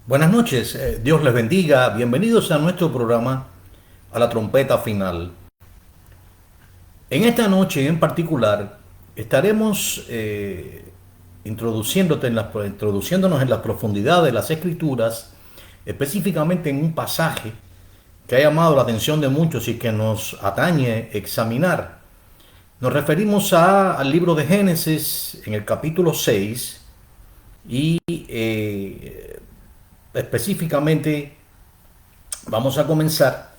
Buenas noches, Dios les bendiga. Bienvenidos a nuestro programa A la Trompeta Final. En esta noche en particular estaremos introduciéndonos en la profundidad de las Escrituras, específicamente en un pasaje que ha llamado la atención de muchos y que nos atañe examinar. Nos referimos al libro de Génesis en el capítulo 6 y específicamente vamos a comenzar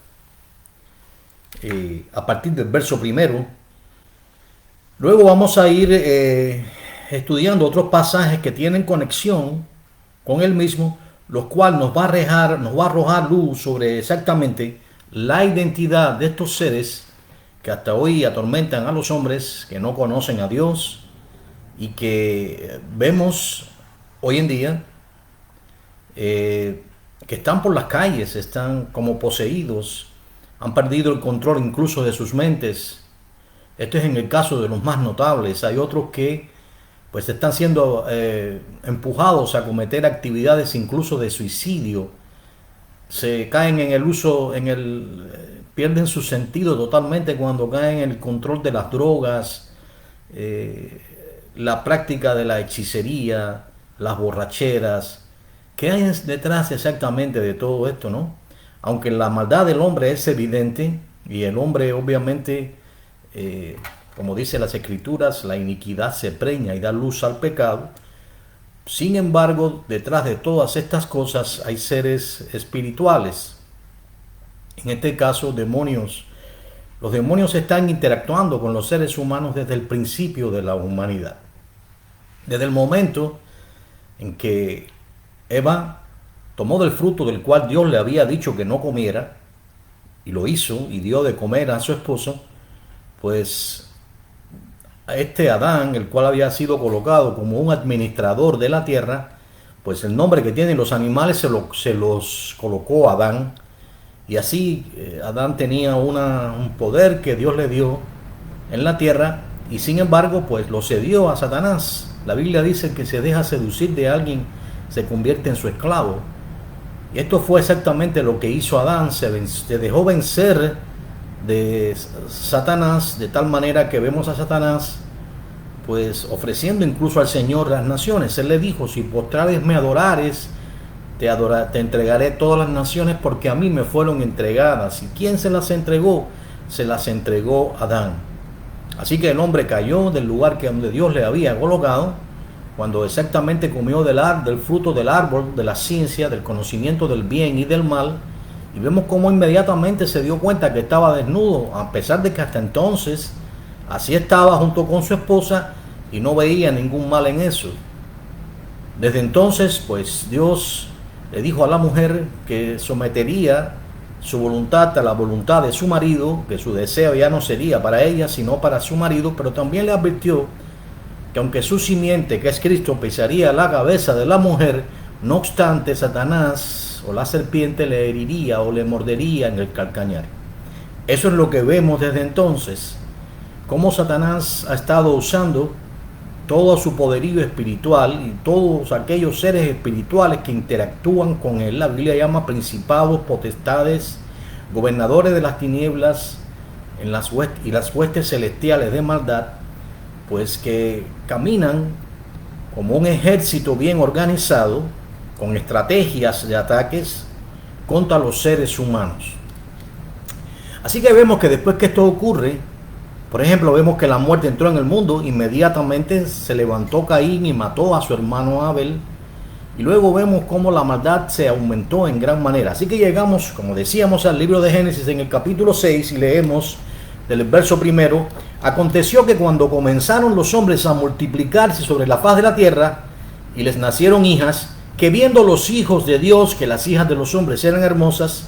a partir del verso primero. Luego vamos a ir estudiando otros pasajes que tienen conexión con el mismo, los cuales nos va a arrojar luz sobre exactamente la identidad de estos seres que hasta hoy atormentan a los hombres que no conocen a Dios y que vemos hoy en día que están por las calles, están como poseídos, han perdido el control incluso de sus mentes. Esto es en el caso de los más notables. Hay otros que pues están siendo empujados a cometer actividades incluso de suicidio. Se caen en el uso, pierden su sentido totalmente cuando caen en el control de las drogas, la práctica de la hechicería, las borracheras. ¿Qué hay detrás exactamente de todo esto, no? Aunque la maldad del hombre es evidente y el hombre obviamente, como dice las Escrituras, la iniquidad se preña y da luz al pecado. Sin embargo, detrás de todas estas cosas hay seres espirituales. En este caso, demonios. Los demonios están interactuando con los seres humanos desde el principio de la humanidad. Desde el momento en que Eva tomó del fruto del cual Dios le había dicho que no comiera, y lo hizo, y dio de comer a su esposo, pues a este Adán, el cual había sido colocado como un administrador de la tierra, pues el nombre que tienen los animales se los colocó Adán, y así Adán tenía un poder que Dios le dio en la tierra, y sin embargo pues lo cedió a Satanás. La Biblia dice que se deja seducir de alguien, se convierte en su esclavo. Y esto fue exactamente lo que hizo Adán. Se dejó vencer de Satanás, de tal manera que vemos a Satanás pues ofreciendo incluso al Señor las naciones. Él le dijo: si postrares me adorares, te entregaré todas las naciones, porque a mí me fueron entregadas. ¿Y quién se las entregó? Se las entregó Adán. Así que el hombre cayó del lugar donde Dios le había colocado, cuando exactamente comió del fruto del árbol de la ciencia, del conocimiento del bien y del mal, y vemos cómo inmediatamente se dio cuenta que estaba desnudo, a pesar de que hasta entonces así estaba junto con su esposa y no veía ningún mal en eso. Desde entonces, pues Dios le dijo a la mujer que sometería su voluntad a la voluntad de su marido, que su deseo ya no sería para ella, sino para su marido, pero también le advirtió que aunque su simiente, que es Cristo, pisaría la cabeza de la mujer, no obstante Satanás o la serpiente le heriría o le mordería en el calcañar. Eso es lo que vemos desde entonces, cómo Satanás ha estado usando todo su poderío espiritual y todos aquellos seres espirituales que interactúan con él. La Biblia llama principados, potestades, gobernadores de las tinieblas y las huestes celestiales de maldad, pues que caminan como un ejército bien organizado, con estrategias de ataques contra los seres humanos. Así que vemos que después que esto ocurre, por ejemplo, vemos que la muerte entró en el mundo, inmediatamente se levantó Caín y mató a su hermano Abel, y luego vemos cómo la maldad se aumentó en gran manera. Así que llegamos, como decíamos, al libro de Génesis en el capítulo 6 y leemos del verso primero: aconteció que cuando comenzaron los hombres a multiplicarse sobre la faz de la tierra y les nacieron hijas, que viendo los hijos de Dios que las hijas de los hombres eran hermosas,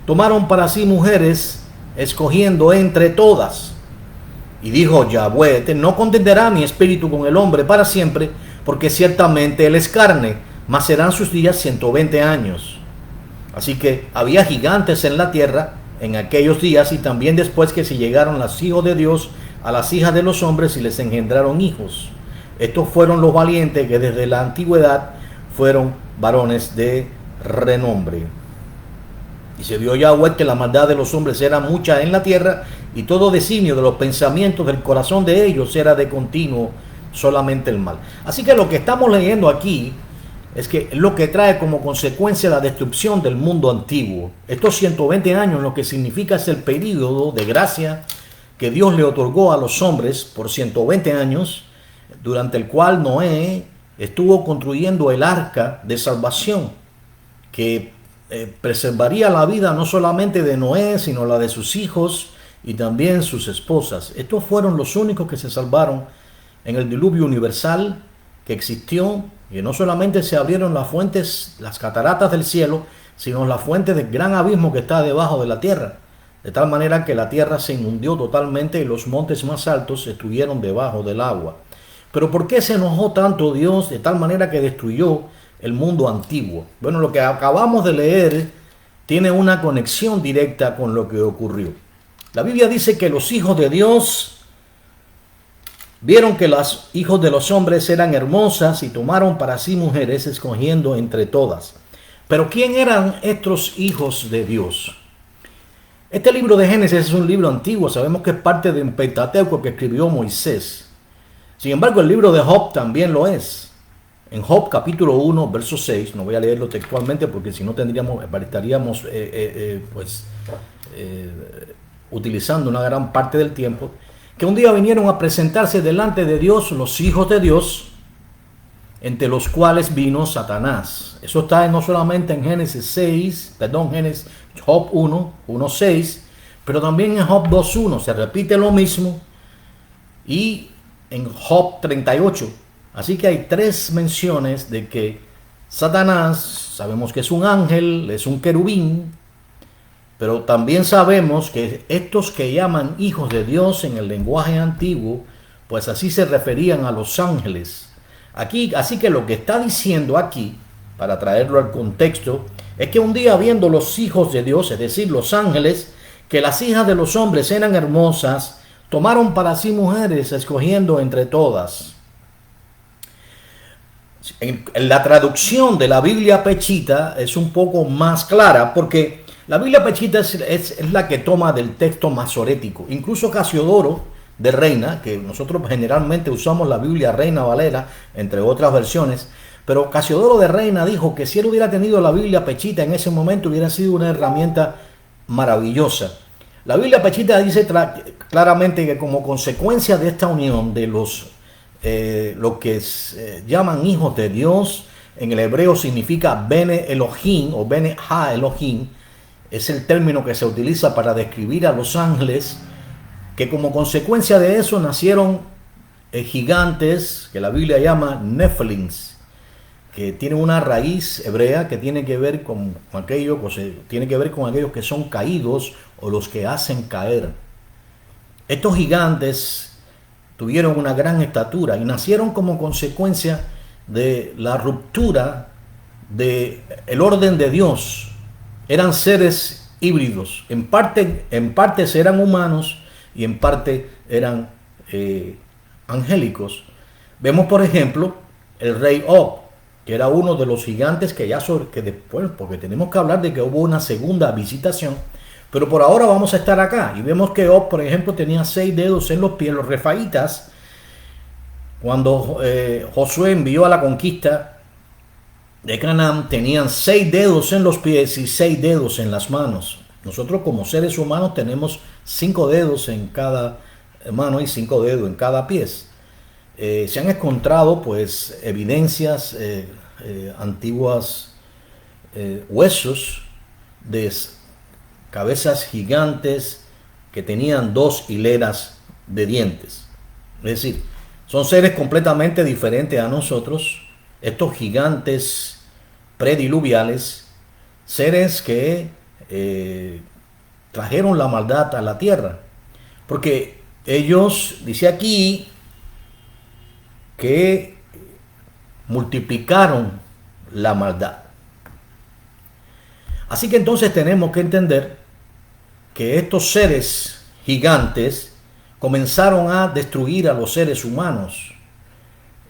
tomaron para sí mujeres, escogiendo entre todas. Y dijo Yahweh: no contenderá mi espíritu con el hombre para siempre, porque ciertamente él es carne, mas serán sus días 120 años. Así que había gigantes en la tierra en aquellos días, y también después que se llegaron los hijos de Dios a las hijas de los hombres y les engendraron hijos. Estos fueron los valientes que desde la antigüedad fueron varones de renombre. Y se vio Yahweh que la maldad de los hombres era mucha en la tierra, y todo designio de los pensamientos del corazón de ellos era de continuo solamente el mal. Así que lo que estamos leyendo aquí es que lo que trae como consecuencia la destrucción del mundo antiguo. Estos 120 años lo que significa es el período de gracia que Dios le otorgó a los hombres por 120 años, durante el cual Noé estuvo construyendo el arca de salvación, que preservaría la vida no solamente de Noé, sino la de sus hijos y también sus esposas. Estos fueron los únicos que se salvaron en el diluvio universal que existió, y no solamente se abrieron las fuentes, las cataratas del cielo, sino la fuente del gran abismo que está debajo de la tierra, de tal manera que la tierra se inundió totalmente y los montes más altos estuvieron debajo del agua. Pero ¿por qué se enojó tanto Dios de tal manera que destruyó el mundo antiguo? Bueno, lo que acabamos de leer tiene una conexión directa con lo que ocurrió. La Biblia dice que los hijos de Dios vieron que los hijos de los hombres eran hermosas y tomaron para sí mujeres, escogiendo entre todas. Pero ¿quién eran estos hijos de Dios? Este libro de Génesis es un libro antiguo, sabemos que es parte de un Pentateuco que escribió Moisés. Sin embargo, el libro de Job también lo es. En Job capítulo 1, verso 6, no voy a leerlo textualmente porque si no estaríamos utilizando una gran parte del tiempo, que un día vinieron a presentarse delante de Dios los hijos de Dios, entre los cuales vino Satanás. Eso está no solamente en Job 1, 6, pero también en Job 2:1 se repite lo mismo, y en Job 38. Así que hay tres menciones de que Satanás, sabemos que es un ángel, es un querubín, pero también sabemos que estos que llaman hijos de Dios en el lenguaje antiguo, pues así se referían a los ángeles. Aquí, así que lo que está diciendo aquí, para traerlo al contexto, es que un día viendo los hijos de Dios, es decir, los ángeles, que las hijas de los hombres eran hermosas, tomaron para sí mujeres, escogiendo entre todas. En la traducción de la Biblia Pechita es un poco más clara, porque la Biblia Pechita es la que toma del texto masorético. Incluso Casiodoro de Reina, que nosotros generalmente usamos la Biblia Reina Valera, entre otras versiones, pero Casiodoro de Reina dijo que si él hubiera tenido la Biblia Pechita en ese momento hubiera sido una herramienta maravillosa. La Biblia Pechita dice claramente que como consecuencia de esta unión de lo que llaman hijos de Dios, en el hebreo significa Bene Elohim o Bene Ha Elohim, es el término que se utiliza para describir a los ángeles, que como consecuencia de eso nacieron gigantes que la Biblia llama Nephilims, que tienen una raíz hebrea que tiene que ver con aquellos que son caídos o los que hacen caer. Estos gigantes tuvieron una gran estatura y nacieron como consecuencia de la ruptura del orden de Dios. Eran seres híbridos, en parte eran humanos y en parte eran angélicos. Vemos, por ejemplo, el rey Og, que era uno de los gigantes que después, porque tenemos que hablar de que hubo una segunda visitación, pero por ahora vamos a estar acá y vemos que Og, por ejemplo, tenía 6 dedos en los pies. Los refaítas, cuando Josué envió a la conquista de Canaán, tenían 6 dedos en los pies y 6 dedos en las manos. Nosotros como seres humanos tenemos 5 dedos en cada mano y 5 dedos en cada pie. Se han encontrado pues evidencias antiguas, huesos de cabezas gigantes que tenían 2 hileras de dientes. Es decir, son seres completamente diferentes a nosotros, estos gigantes prediluviales, seres que trajeron la maldad a la tierra, porque ellos, dice aquí, que multiplicaron la maldad. Así que entonces tenemos que entender que estos seres gigantes comenzaron a destruir a los seres humanos.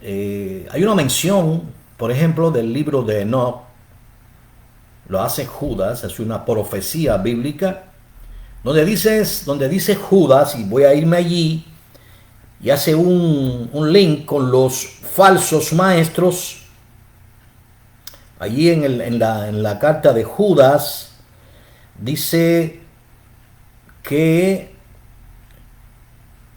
Hay una mención, por ejemplo, del libro de Enoch, lo hace Judas, es una profecía bíblica, donde dice Judas, y voy a irme allí, y hace un link con los falsos maestros. Allí en la carta de Judas dice que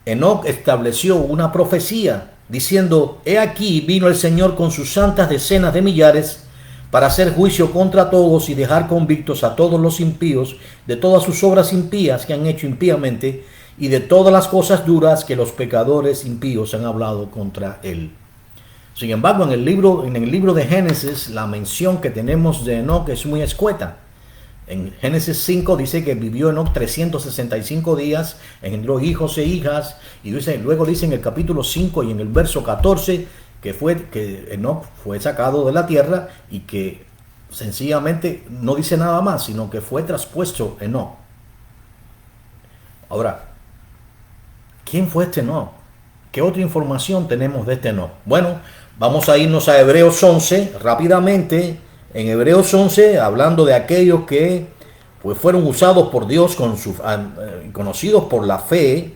Enoc estableció una profecía diciendo: he aquí vino el Señor con sus santas decenas de millares para hacer juicio contra todos y dejar convictos a todos los impíos de todas sus obras impías que han hecho impíamente y de todas las cosas duras que los pecadores impíos han hablado contra él. Sin embargo, en el libro de Génesis, la mención que tenemos de Enoc es muy escueta. En Génesis 5 dice que vivió Enoc 365 días, engendró hijos e hijas, y luego dice en el capítulo 5 y en el verso 14 que Enoc fue sacado de la tierra y que sencillamente no dice nada más, sino que fue traspuesto Enoc. Ahora, ¿quién fue este Enoc? ¿Qué otra información tenemos de este Enoc? Bueno, vamos a irnos a Hebreos 11 rápidamente. En Hebreos 11, hablando de aquellos que pues fueron usados por Dios, conocidos por la fe,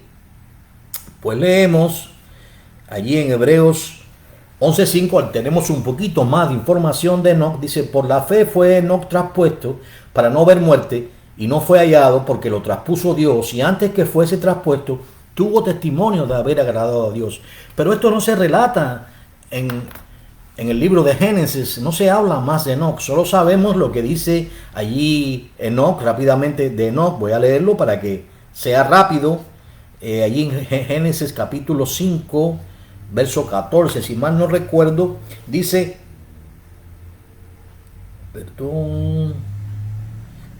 pues leemos allí en Hebreos 11:5, tenemos un poquito más de información de Enoc. Dice: por la fe fue Enoc traspuesto para no ver muerte, y no fue hallado porque lo traspuso Dios, y antes que fuese traspuesto tuvo testimonio de haber agradado a Dios. Pero esto no se relata en el libro de Génesis, no se habla más de Enoc, solo sabemos lo que dice allí Enoc. Rápidamente de Enoc, voy a leerlo para que sea rápido. Allí en Génesis capítulo 5, verso 14, si mal no recuerdo, dice, perdón,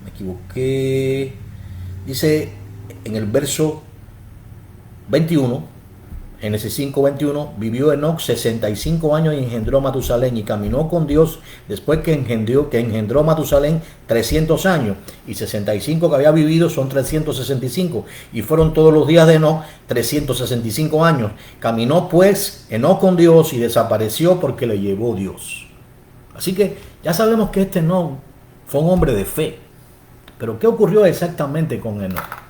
me equivoqué, dice en el verso 21, Génesis 5:21, vivió Enoc 65 años y engendró a Matusalén, y caminó con Dios después que engendró a Matusalén 300 años, y 65 que había vivido son 365, y fueron todos los días de Enoc 365 años. Caminó pues Enoc con Dios y desapareció porque le llevó Dios. Así que ya sabemos que este Enoc fue un hombre de fe. Pero ¿qué ocurrió exactamente con Enoc?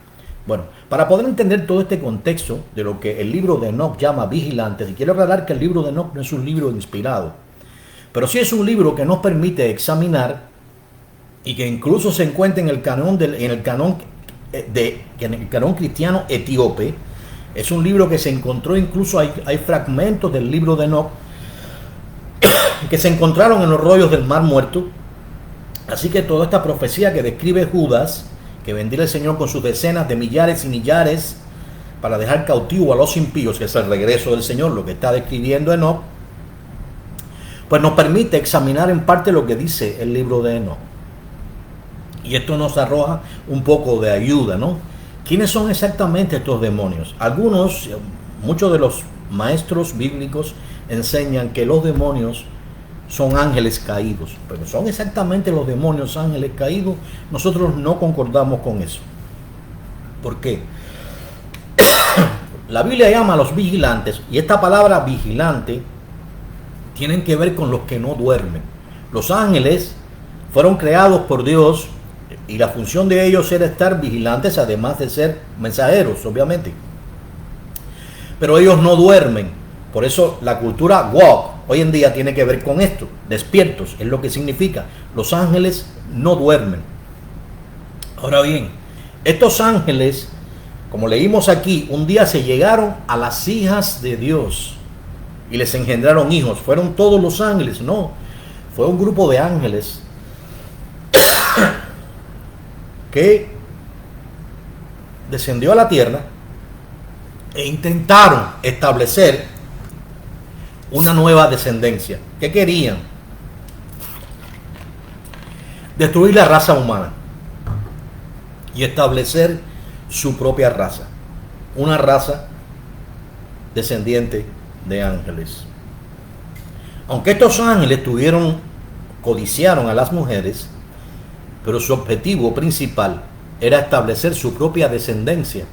Bueno, para poder entender todo este contexto de lo que el libro de Enoc llama vigilantes, y quiero aclarar que el libro de Enoc no es un libro inspirado, pero sí es un libro que nos permite examinar, y que incluso se encuentra en el canon cristiano etíope. Es un libro que se encontró, incluso hay fragmentos del libro de Enoc que se encontraron en los rollos del Mar Muerto. Así que toda esta profecía que describe Judas, que vendría el Señor con sus decenas de millares y millares para dejar cautivo a los impíos, que es el regreso del Señor, lo que está describiendo Enoc, pues nos permite examinar en parte lo que dice el libro de Enoc. Y esto nos arroja un poco de ayuda, ¿no? ¿Quiénes son exactamente estos demonios? Muchos de los maestros bíblicos enseñan que los demonios son ángeles caídos, pero ¿son exactamente los demonios ángeles caídos? Nosotros no concordamos con eso. ¿Por qué? La Biblia llama a los vigilantes, y esta palabra vigilante tienen que ver con los que no duermen. Los ángeles fueron creados por Dios, y la función de ellos era estar vigilantes, además de ser mensajeros, obviamente. Pero ellos no duermen. Por eso la cultura woke hoy en día tiene que ver con esto. Despiertos es lo que significa. Los ángeles no duermen. Ahora bien, estos ángeles, como leímos aquí, un día se llegaron a las hijas de Dios y les engendraron hijos. ¿Fueron todos los ángeles? No. Fue un grupo de ángeles que descendió a la tierra e intentaron establecer una nueva descendencia. ¿Qué querían? Destruir la raza humana y establecer su propia raza, una raza descendiente de ángeles. Aunque estos ángeles codiciaron a las mujeres, pero su objetivo principal era establecer su propia descendencia.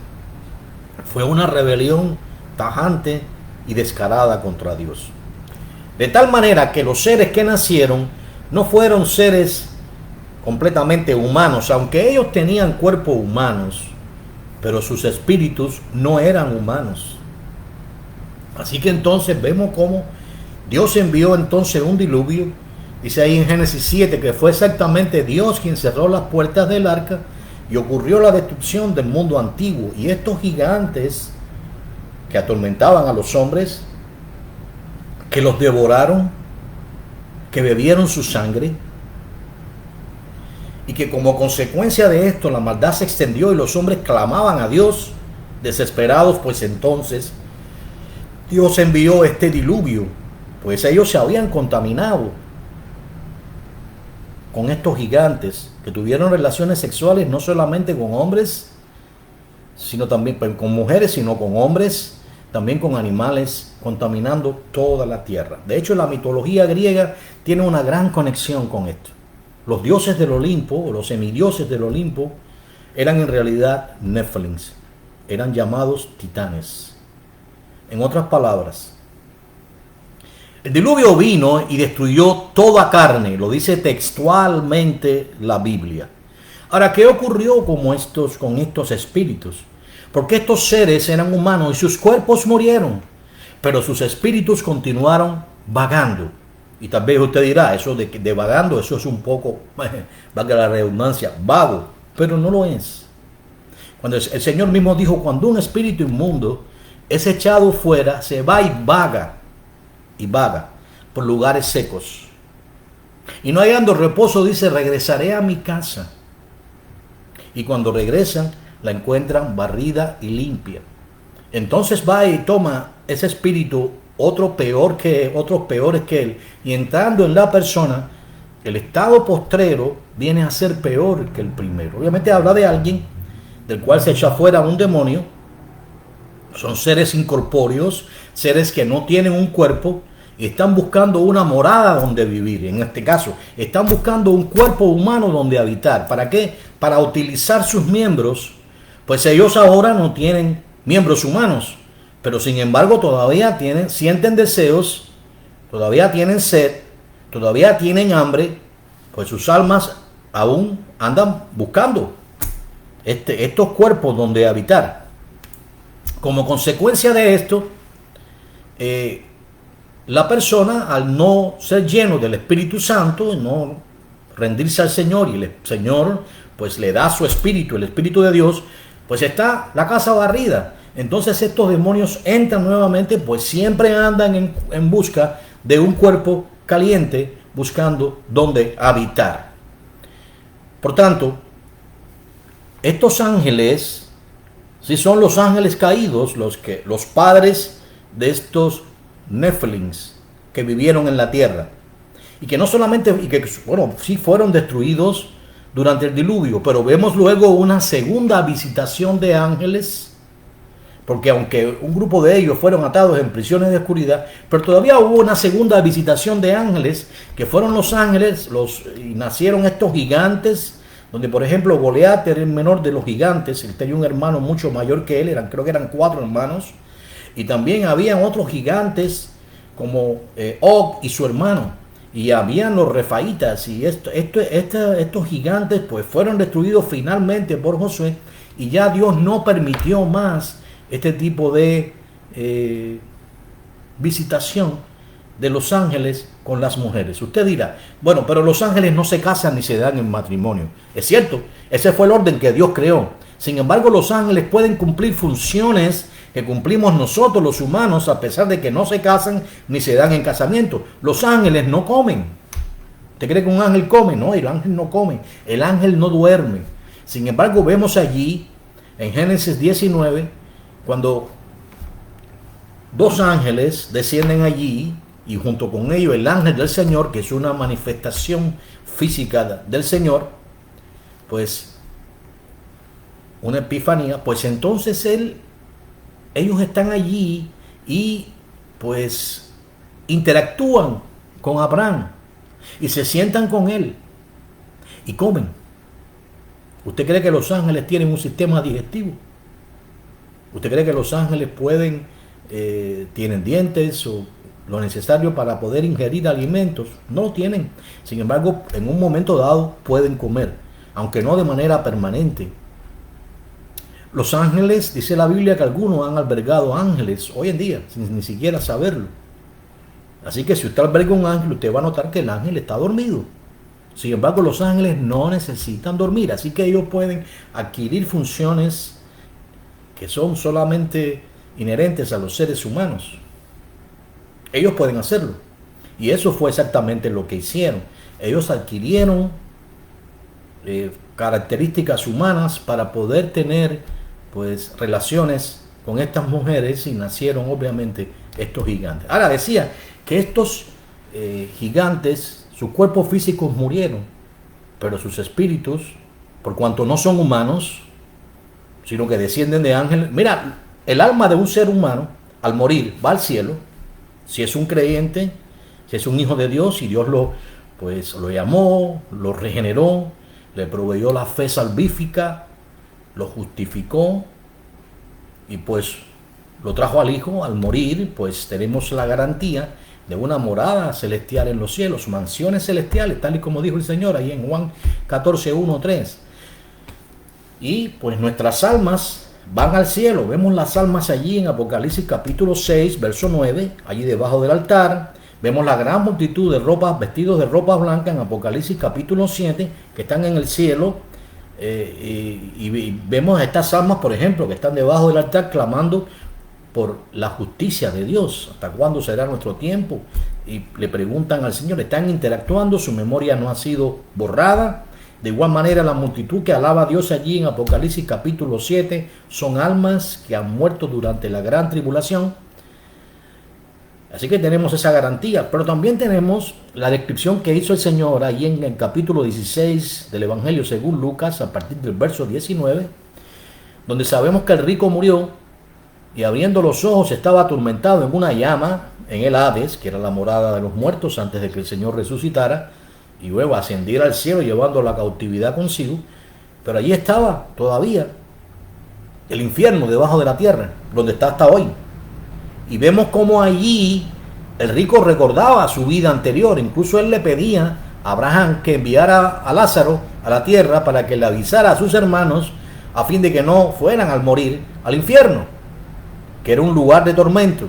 Fue una rebelión tajante y descarada contra Dios. De tal manera que los seres que nacieron no fueron seres completamente humanos, aunque ellos tenían cuerpos humanos, pero sus espíritus no eran humanos. Así que entonces vemos cómo Dios envió entonces un diluvio. Dice ahí en Génesis 7 que fue exactamente Dios quien cerró las puertas del arca y ocurrió la destrucción del mundo antiguo. Y estos gigantes que atormentaban a los hombres, que los devoraron, que bebieron su sangre, y que como consecuencia de esto la maldad se extendió y los hombres clamaban a Dios desesperados, pues entonces Dios envió este diluvio, pues ellos se habían contaminado con estos gigantes que tuvieron relaciones sexuales no solamente con hombres, sino también con mujeres, sino con hombres, también con animales, contaminando toda la tierra. De hecho, la mitología griega tiene una gran conexión con esto. Los dioses del Olimpo, o los semidioses del Olimpo, eran en realidad Nephilims, eran llamados titanes. En otras palabras, el diluvio vino y destruyó toda carne, lo dice textualmente la Biblia. Ahora, ¿qué ocurrió con estos espíritus? Porque estos seres eran humanos y sus cuerpos murieron, pero sus espíritus continuaron vagando. Y tal vez usted dirá, eso de vagando, eso es un poco, valga la redundancia, vago, pero no lo es. Cuando el Señor mismo dijo, cuando un espíritu inmundo es echado fuera, se va y vaga por lugares secos. Y no hallando reposo, dice, regresaré a mi casa. Y cuando regresan, la encuentran barrida y limpia. Entonces va y toma ese espíritu, otros peores que él, y entrando en la persona, el estado postrero viene a ser peor que el primero. Obviamente habla de alguien del cual se echa fuera un demonio. Son seres incorpóreos, seres que no tienen un cuerpo y están buscando una morada donde vivir. En este caso, están buscando un cuerpo humano donde habitar. ¿Para qué? Para utilizar sus miembros, pues ellos ahora no tienen miembros humanos, pero sin embargo todavía sienten deseos, todavía tienen sed, todavía tienen hambre, pues sus almas aún andan buscando estos cuerpos donde habitar. Como consecuencia de esto, la persona, al no ser lleno del Espíritu Santo, no rendirse al Señor, y el Señor pues le da su espíritu, el Espíritu de Dios, pues está la casa barrida. Entonces estos demonios entran nuevamente, pues siempre andan en busca de un cuerpo caliente, buscando donde habitar. Por tanto, estos ángeles, si son los ángeles caídos, los padres de estos Nephilims que vivieron en la tierra, y que no solamente, sí fueron destruidos durante el diluvio, pero vemos luego una segunda visitación de ángeles, porque aunque un grupo de ellos fueron atados en prisiones de oscuridad, pero todavía hubo una segunda visitación de ángeles, que fueron los ángeles, y nacieron estos gigantes, donde por ejemplo Goliat era el menor de los gigantes, él tenía un hermano mucho mayor que él, creo que eran 4 hermanos, y también habían otros gigantes como Og y su hermano, y habían los refaitas, y estos gigantes pues fueron destruidos finalmente por Josué, y ya Dios no permitió más este tipo de visitación de los ángeles con las mujeres. Usted dirá, bueno, pero los ángeles no se casan ni se dan en matrimonio. Es cierto, ese fue el orden que Dios creó. Sin embargo, los ángeles pueden cumplir funciones que cumplimos nosotros los humanos, a pesar de que no se casan ni se dan en casamiento. Los ángeles no comen. ¿Usted cree que un ángel come? No, el ángel no come. El ángel no duerme. Sin embargo, vemos allí, en Génesis 19, cuando 2 ángeles descienden allí, y junto con ellos el ángel del Señor, que es una manifestación física del Señor, pues una epifanía, pues entonces ellos están allí y pues interactúan con Abraham y se sientan con él y comen. ¿Usted cree que los ángeles tienen un sistema digestivo? ¿Usted cree que los ángeles tienen dientes o lo necesario para poder ingerir alimentos. No lo tienen. Sin embargo, en un momento dado pueden comer, aunque no de manera permanente. Los ángeles, dice la Biblia que algunos han albergado ángeles hoy en día, sin ni siquiera saberlo. Así que si usted alberga un ángel, usted va a notar que el ángel está dormido. Sin embargo, los ángeles no necesitan dormir, así que ellos pueden adquirir funciones que son solamente inherentes a los seres humanos. Ellos pueden hacerlo. Y eso fue exactamente lo que hicieron. Ellos adquirieron características humanas para poder tener pues relaciones con estas mujeres y nacieron obviamente estos gigantes. Ahora decía que estos gigantes, sus cuerpos físicos murieron, pero sus espíritus, por cuanto no son humanos, sino que descienden de ángeles. Mira, el alma de un ser humano al morir va al cielo, si es un creyente, si es un hijo de Dios, y Dios lo llamó, lo regeneró, le proveyó la fe salvífica, lo justificó y pues lo trajo al Hijo. Al morir, pues tenemos la garantía de una morada celestial en los cielos, mansiones celestiales, tal y como dijo el Señor ahí en Juan 14, 1, 3. Y pues nuestras almas van al cielo. Vemos las almas allí en Apocalipsis capítulo 6, verso 9, allí debajo del altar. Vemos la gran multitud de ropas, vestidos de ropas blancas en Apocalipsis capítulo 7, que están en el cielo. Y vemos a estas almas, por ejemplo, que están debajo del altar clamando por la justicia de Dios. ¿Hasta cuándo será nuestro tiempo? Y le preguntan al Señor, están interactuando, su memoria no ha sido borrada. De igual manera, la multitud que alaba a Dios allí en Apocalipsis capítulo 7 son almas que han muerto durante la gran tribulación. Así que tenemos esa garantía, pero también tenemos la descripción que hizo el Señor ahí en el capítulo 16 del Evangelio según Lucas, a partir del verso 19, donde sabemos que el rico murió y abriendo los ojos estaba atormentado en una llama, en el Hades, que era la morada de los muertos antes de que el Señor resucitara, y luego ascendiera al cielo llevando la cautividad consigo. Pero allí estaba todavía el infierno debajo de la tierra, donde está hasta hoy. Y vemos cómo allí el rico recordaba su vida anterior. Incluso él le pedía a Abraham que enviara a Lázaro a la tierra para que le avisara a sus hermanos a fin de que no fueran al morir al infierno, que era un lugar de tormento.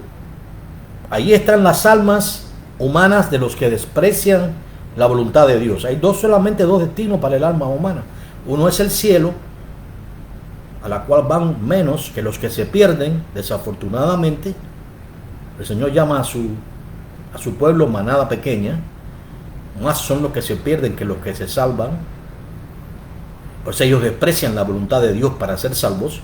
Allí están las almas humanas de los que desprecian la voluntad de Dios. Hay solamente dos destinos para el alma humana. Uno es el cielo, a la cual van menos que los que se pierden, desafortunadamente. El Señor llama a su pueblo manada pequeña. Más son los que se pierden que los que se salvan. Pues ellos desprecian la voluntad de Dios para ser salvos.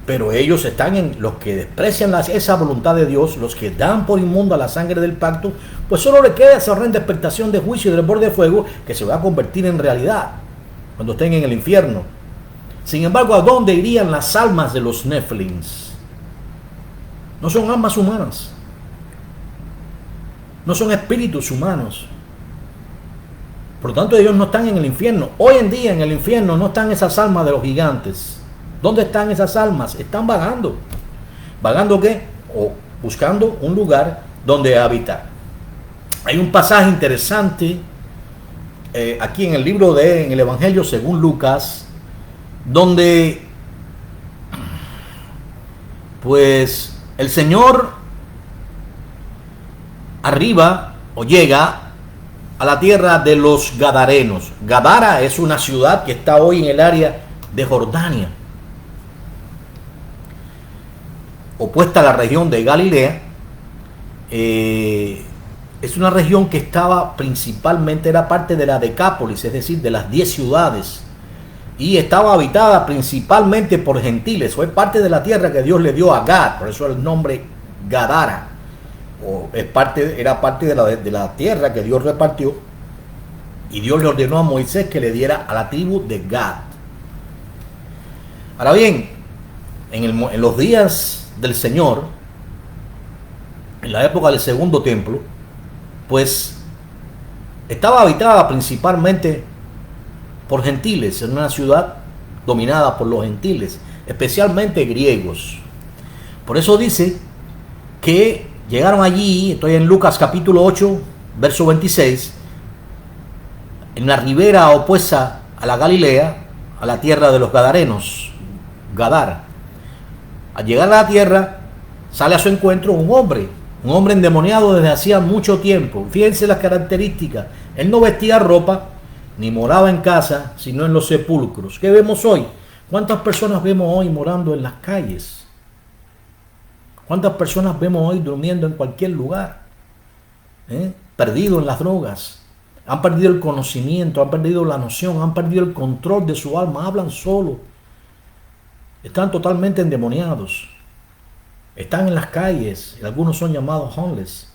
Pero ellos están en los que desprecian esa voluntad de Dios, los que dan por inmunda la sangre del pacto, pues solo le queda esa horrenda expectación de juicio y del borde de fuego que se va a convertir en realidad cuando estén en el infierno. Sin embargo, ¿a dónde irían las almas de los Nephilims? No son almas humanas, no son espíritus humanos. Por lo tanto, ellos no están en el infierno. Hoy en día en el infierno no están esas almas de los gigantes. ¿Dónde están esas almas? Están vagando. ¿Vagando qué? O buscando un lugar donde habitar. Hay un pasaje interesante aquí en el libro en el Evangelio según Lucas, donde pues el Señor arriba o llega a la tierra de los Gadarenos. Gadara es una ciudad que está hoy en el área de Jordania, opuesta a la región de Galilea. Es una región que estaba principalmente, era parte de la Decápolis, es decir, de las 10 ciudades, y estaba habitada principalmente por gentiles. Fue parte de la tierra que Dios le dio a Gad, por eso el nombre Gadara, era parte de la tierra que Dios repartió, y Dios le ordenó a Moisés que le diera a la tribu de Gad. Ahora bien, en los días del Señor, en la época del segundo templo, pues estaba habitada principalmente por gentiles, en una ciudad dominada por los gentiles, especialmente griegos. Por eso dice que Llegaron allí, estoy en Lucas capítulo 8, verso 26, en la ribera opuesta a la Galilea, a la tierra de los Gadarenos, Gadar. Al llegar a la tierra, sale a su encuentro un hombre endemoniado desde hacía mucho tiempo. Fíjense las características. Él no vestía ropa, ni moraba en casa, sino en los sepulcros. ¿Qué vemos hoy? ¿Cuántas personas vemos hoy morando en las calles? ¿Cuántas personas vemos hoy durmiendo en cualquier lugar? Perdidos en las drogas. Han perdido el conocimiento, han perdido la noción, han perdido el control de su alma, hablan solo. Están totalmente endemoniados. Están en las calles, y algunos son llamados homeless.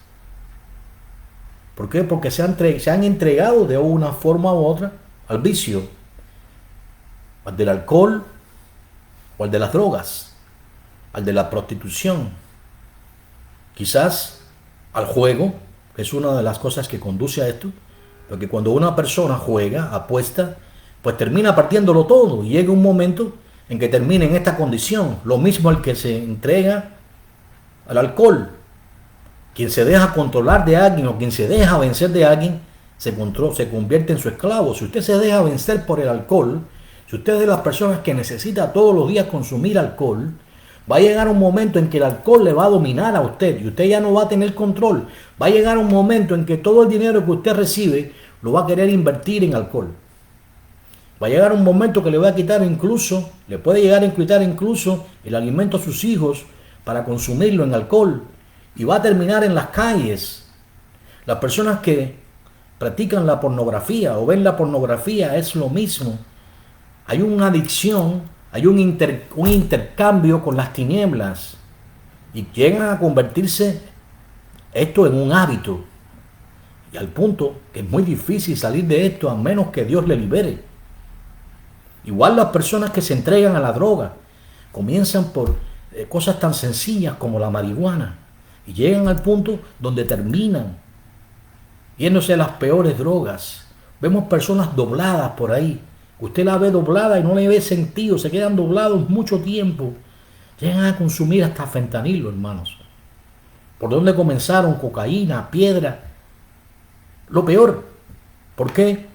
¿Por qué? Porque se han entregado de una forma u otra al vicio, al del alcohol, o al de las drogas, al de la prostitución, quizás al juego, que es una de las cosas que conduce a esto, porque cuando una persona juega, apuesta, pues termina partiéndolo todo y llega un momento en que termina en esta condición. Lo mismo el que se entrega al alcohol, quien se deja controlar de alguien o quien se deja vencer de alguien, se convierte en su esclavo. Si usted se deja vencer por el alcohol, si usted es de las personas que necesita todos los días consumir alcohol, va a llegar un momento en que el alcohol le va a dominar a usted y usted ya no va a tener control. Va a llegar un momento en que todo el dinero que usted recibe lo va a querer invertir en alcohol. Va a llegar un momento que le va a quitar incluso, le puede llegar a quitar incluso el alimento a sus hijos para consumirlo en alcohol, y va a terminar en las calles. Las personas que practican la pornografía o ven la pornografía es lo mismo. Hay una adicción, hay un intercambio con las tinieblas y llegan a convertirse esto en un hábito, y al punto que es muy difícil salir de esto a menos que Dios le libere. Igual las personas que se entregan a la droga comienzan por cosas tan sencillas como la marihuana y llegan al punto donde terminan yéndose a las peores drogas. Vemos personas dobladas por ahí. Usted la ve doblada y no le ve sentido, se quedan doblados mucho tiempo. Llegan a consumir hasta fentanilo, hermanos. ¿Por dónde comenzaron? Cocaína, piedra. Lo peor. ¿Por qué?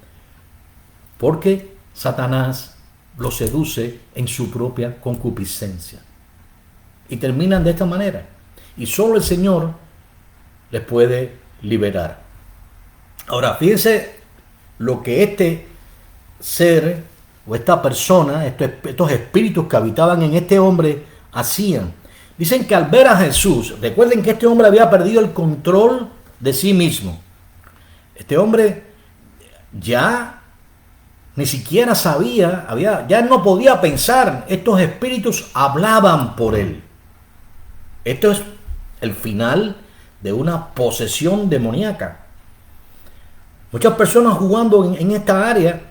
Porque Satanás los seduce en su propia concupiscencia. Y terminan de esta manera. Y solo el Señor les puede liberar. Ahora, fíjense lo que este ser o esta persona, estos espíritus que habitaban en este hombre hacían. Dicen que al ver a Jesús, recuerden que este hombre había perdido el control de sí mismo. Este hombre ya ni siquiera sabía, ya no podía pensar. Estos espíritus hablaban por él. Esto es el final de una posesión demoníaca. Muchas personas jugando en esta área,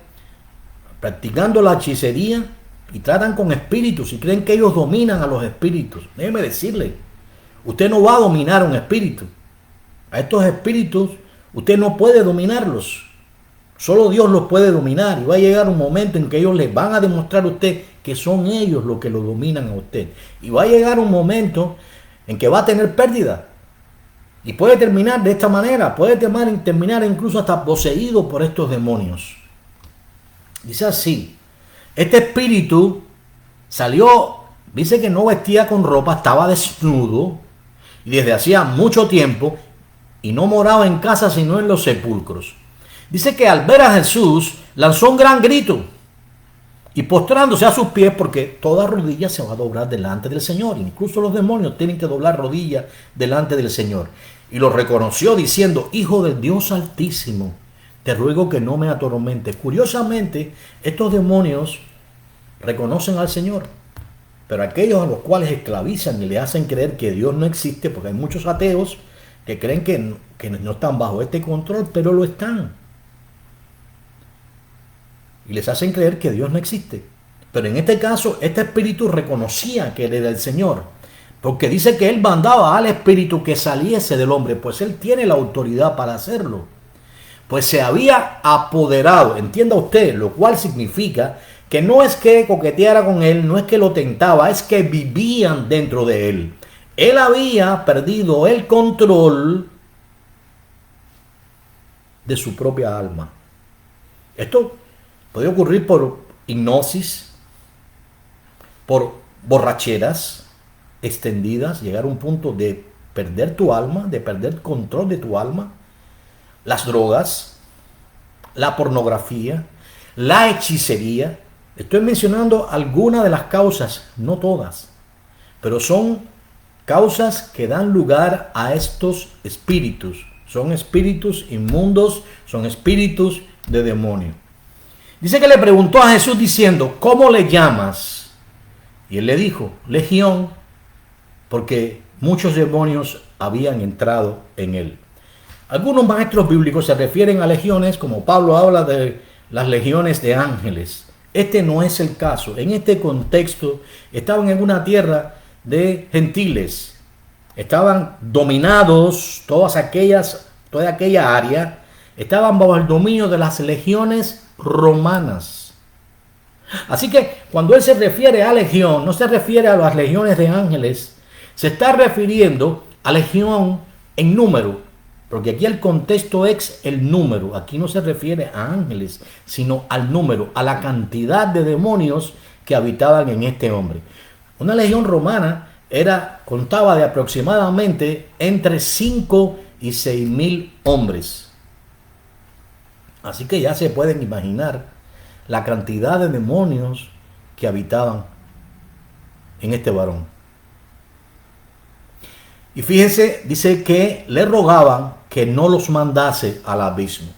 practicando la hechicería, y tratan con espíritus y creen que ellos dominan a los espíritus. Déjeme decirle, usted no va a dominar a un espíritu. A estos espíritus usted no puede dominarlos. Solo Dios los puede dominar, y va a llegar un momento en que ellos les van a demostrar a usted que son ellos los que lo dominan a usted. Y va a llegar un momento en que va a tener pérdida. Y puede terminar de esta manera, puede terminar incluso hasta poseído por estos demonios. Dice así, este espíritu salió, dice que no vestía con ropa, estaba desnudo, y desde hacía mucho tiempo, y no moraba en casa sino en los sepulcros. Dice que al ver a Jesús lanzó un gran grito, y postrándose a sus pies, porque toda rodilla se va a doblar delante del Señor. Incluso los demonios tienen que doblar rodillas delante del Señor. Y lo reconoció diciendo, Hijo del Dios Altísimo, te ruego que no me atormentes. Curiosamente, estos demonios reconocen al Señor. Pero aquellos a los cuales esclavizan y le hacen creer que Dios no existe, porque hay muchos ateos que creen que no están bajo este control, pero lo están. Y les hacen creer que Dios no existe. Pero en este caso, este espíritu reconocía que él era el Señor, porque dice que él mandaba al espíritu que saliese del hombre, pues él tiene la autoridad para hacerlo. Pues se había apoderado, entienda usted, lo cual significa que no es que coqueteara con él, no es que lo tentaba, es que vivían dentro de él. Él había perdido el control de su propia alma. Esto puede ocurrir por hipnosis, por borracheras extendidas, llegar a un punto de perder tu alma, de perder control de tu alma, las drogas, la pornografía, la hechicería. Estoy mencionando algunas de las causas, no todas, pero son causas que dan lugar a estos espíritus. Son espíritus inmundos, son espíritus de demonio. Dice que le preguntó a Jesús diciendo, ¿cómo le llamas? Y él le dijo, Legión, porque muchos demonios habían entrado en él. Algunos maestros bíblicos se refieren a legiones, como Pablo habla de las legiones de ángeles. Este no es el caso. En este contexto estaban en una tierra de gentiles. Estaban dominados, toda aquella área, estaban bajo el dominio de las legiones romanas. Así que cuando él se refiere a legión, no se refiere a las legiones de ángeles, se está refiriendo a legión en número, porque aquí el contexto es el número. Aquí no se refiere a ángeles, sino al número, a la cantidad de demonios que habitaban en este hombre. Una legión romana contaba de aproximadamente entre 5 y 6 mil hombres. Así que ya se pueden imaginar la cantidad de demonios que habitaban en este varón. Y fíjense, dice que le rogaban que no los mandase al abismo.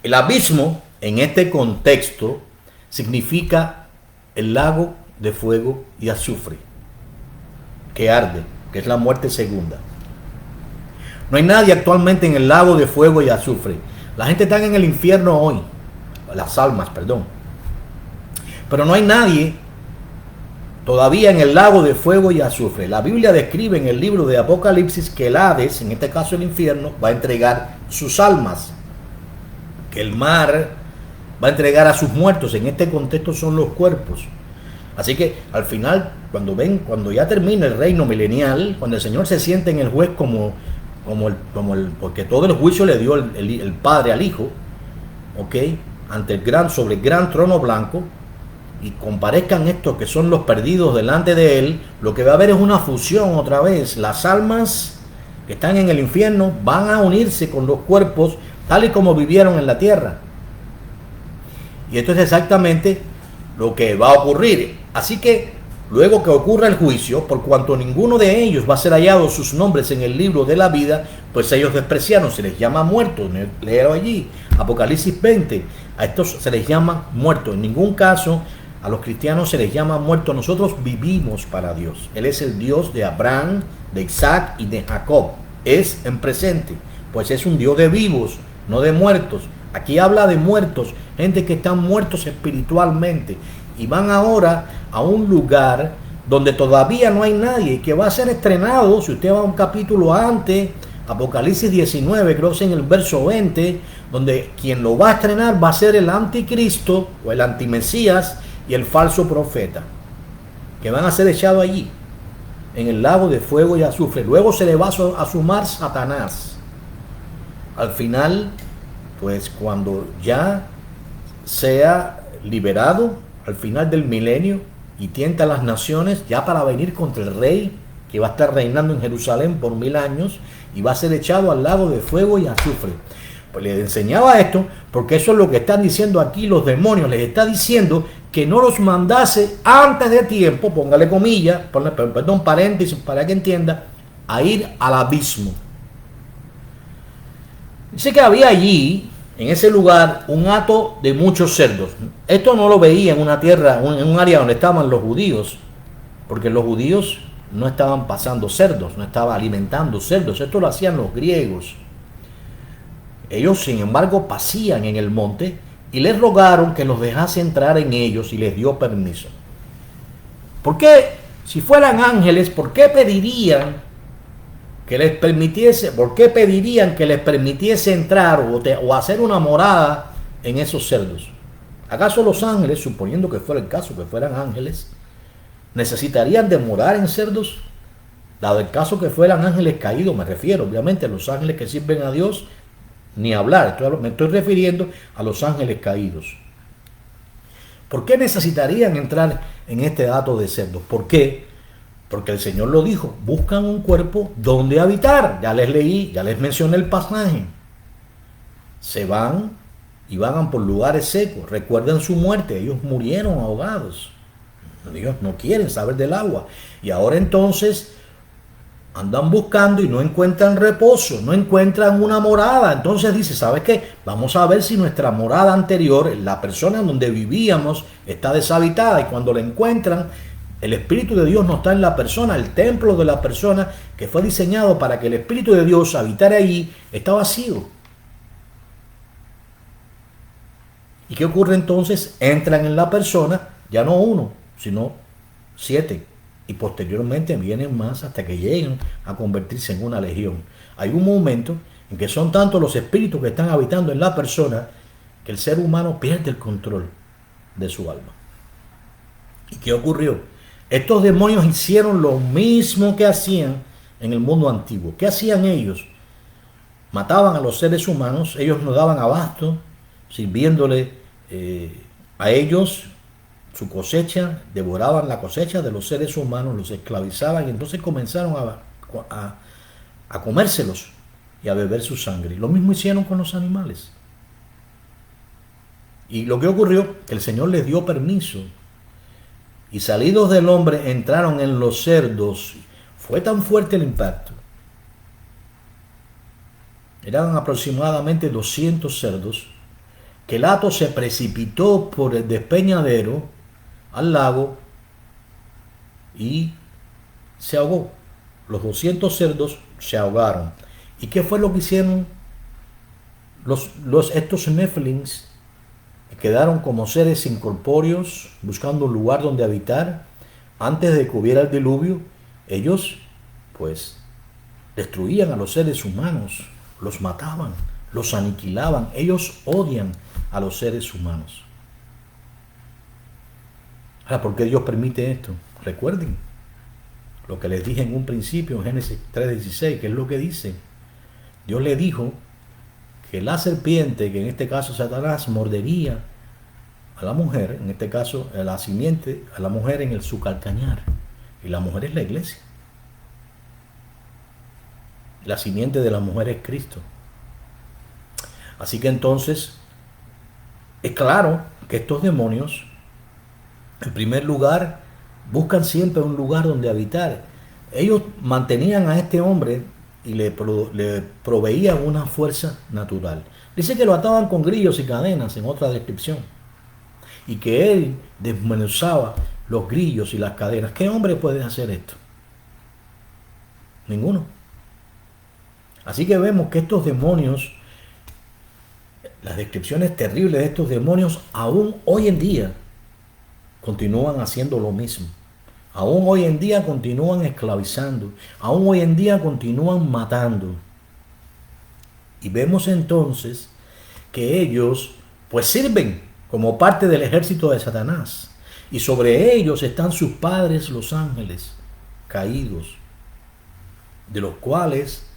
El abismo, en este contexto, significa el lago de fuego y azufre, que arde, que es la muerte segunda. No hay nadie actualmente en el lago de fuego y azufre. La gente está en el infierno hoy, las almas, perdón. Pero no hay nadie todavía en el lago de fuego y azufre. La Biblia describe en el libro de Apocalipsis que el Hades, en este caso el infierno, va a entregar sus almas. Que el mar va a entregar a sus muertos. En este contexto son los cuerpos. Así que al final, cuando ya termina el reino milenial, cuando el Señor se siente en el juez porque todo el juicio le dio el Padre al Hijo, ¿ok? Sobre el gran trono blanco, y comparezcan estos que son los perdidos delante de él, lo que va a haber es una fusión otra vez. Las almas que están en el infierno van a unirse con los cuerpos tal y como vivieron en la tierra. Y esto es exactamente lo que va a ocurrir. Así que luego que ocurra el juicio, por cuanto ninguno de ellos va a ser hallado sus nombres en el libro de la vida, pues ellos despreciaron, se les llama muertos. Léelo allí, Apocalipsis 20. A estos se les llama muertos. En ningún caso a los cristianos se les llama muertos. Nosotros vivimos para Dios. Él es el Dios de Abraham, de Isaac y de Jacob. Es en presente, pues es un Dios de vivos, no de muertos. Aquí habla de muertos, gente que están muertos espiritualmente y van ahora a un lugar donde todavía no hay nadie, que va a ser estrenado. Si usted va a un capítulo antes, Apocalipsis 19, creo que es en el verso 20, donde quien lo va a estrenar va a ser el anticristo o el antimesías y el falso profeta, que van a ser echados allí en el lago de fuego y azufre. Luego se le va a sumar Satanás. Al final, pues cuando ya sea liberado al final del milenio y tienta a las naciones ya para venir contra el rey que va a estar reinando en Jerusalén por 1000 años y va a ser echado al lago de fuego y azufre. Pues les enseñaba esto porque eso es lo que están diciendo aquí los demonios. Les está diciendo que no los mandase antes de tiempo, póngale comillas, perdón, paréntesis para que entienda, a ir al abismo. Dice que había allí, en ese lugar, un hato de muchos cerdos. Esto no lo veía en una tierra, en un área donde estaban los judíos, porque los judíos no estaban pasando cerdos, no estaban alimentando cerdos. Esto lo hacían los griegos. Ellos, sin embargo, pasían en el monte y les rogaron que los dejase entrar en ellos y les dio permiso. ¿Por qué? Si fueran ángeles, ¿por qué pedirían que les permitiese, entrar o hacer una morada en esos cerdos? ¿Acaso los ángeles, suponiendo que fuera el caso, que fueran ángeles, necesitarían de morar en cerdos? Dado el caso que fueran ángeles caídos, me refiero obviamente a los ángeles que sirven a Dios, ni hablar, me estoy refiriendo a los ángeles caídos. ¿Por qué necesitarían entrar en este dato de cerdos? ¿Por qué? Porque el Señor lo dijo, buscan un cuerpo donde habitar. Ya les leí, ya les mencioné el pasaje. Se van y vagan por lugares secos. Recuerden su muerte, ellos murieron ahogados. Ellos no quieren saber del agua. Y ahora entonces andan buscando y no encuentran reposo, no encuentran una morada. Entonces dice, ¿sabes qué? Vamos a ver si nuestra morada anterior, la persona donde vivíamos, está deshabitada. Y cuando la encuentran, el Espíritu de Dios no está en la persona, el templo de la persona que fue diseñado para que el Espíritu de Dios habitara allí, está vacío. ¿Y qué ocurre entonces? Entran en la persona, ya no uno, sino 7. Y posteriormente vienen más hasta que lleguen a convertirse en una legión. Hay un momento en que son tantos los espíritus que están habitando en la persona que el ser humano pierde el control de su alma. ¿Y qué ocurrió? Estos demonios hicieron lo mismo que hacían en el mundo antiguo. ¿Qué hacían ellos? Mataban a los seres humanos, ellos no daban abasto, sirviéndole a ellos su cosecha, devoraban la cosecha de los seres humanos, los esclavizaban y entonces comenzaron a comérselos y a beber su sangre. Lo mismo hicieron con los animales. Y lo que ocurrió, el Señor les dio permiso y salidos del hombre entraron en los cerdos. Fue tan fuerte el impacto. Eran aproximadamente 200 cerdos que el hato se precipitó por el despeñadero al lago y se ahogó. Los 200 cerdos se ahogaron. ¿Y qué fue lo que hicieron estos Nephilims? Quedaron como seres incorpóreos buscando un lugar donde habitar. Antes de que hubiera el diluvio, ellos pues destruían a los seres humanos, los mataban, los aniquilaban. Ellos odian a los seres humanos. Ahora, ¿por qué Dios permite esto? Recuerden lo que les dije en un principio en Génesis 3:16, que es lo que dice. Dios le dijo que la serpiente, que en este caso Satanás, mordería a la mujer, en este caso a la simiente, a la mujer en su calcañar. Y la mujer es la iglesia. La simiente de la mujer es Cristo. Así que entonces, es claro que estos demonios, en primer lugar, buscan siempre un lugar donde habitar. Ellos mantenían a este hombre y le proveían una fuerza natural. Dice que lo ataban con grillos y cadenas en otra descripción. Y que él desmenuzaba los grillos y las cadenas. ¿Qué hombre puede hacer esto? Ninguno. Así que vemos que estos demonios, las descripciones terribles de estos demonios, aún hoy en día continúan haciendo lo mismo. Aún hoy en día continúan esclavizando. Aún hoy en día continúan matando. Y vemos entonces que ellos pues sirven como parte del ejército de Satanás. Y sobre ellos están sus padres, los ángeles caídos, de los cuales,